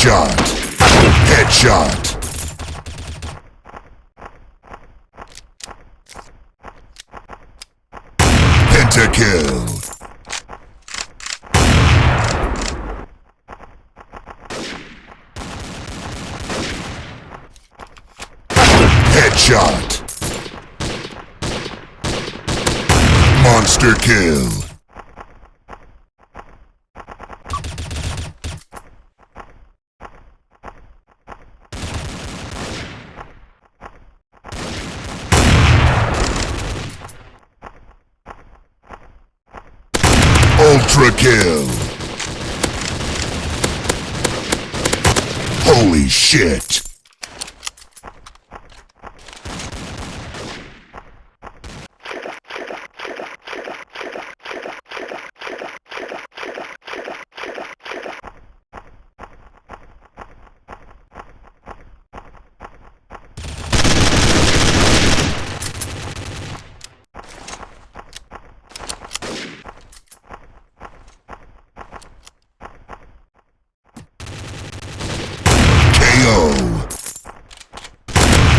Headshot. Headshot. Pentakill. Headshot. Monster kill. Ultra kill. Holy shit.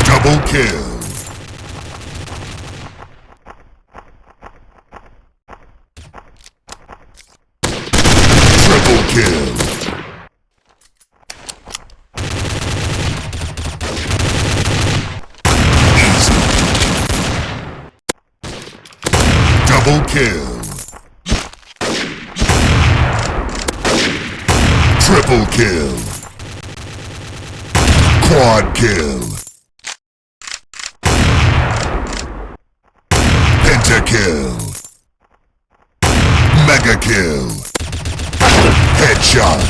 Double kill. Triple kill. Easy. Double kill. Triple kill. Quad kill. Pentakill. Mega kill. Headshot.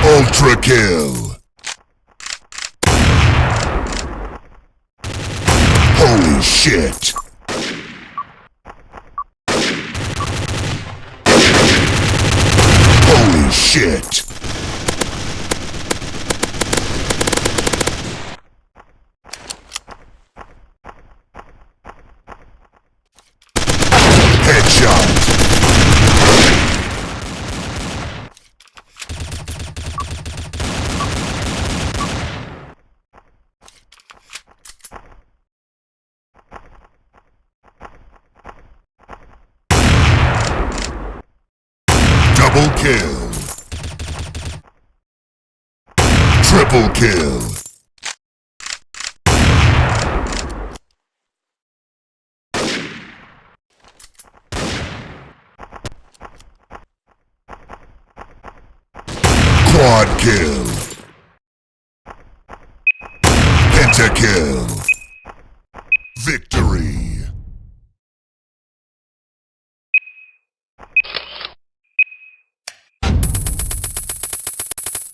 Ultra kill. Holy shit. Holy shit. Headshot. Double kill. Triple kill. Quad kill. Pentakill. Victor.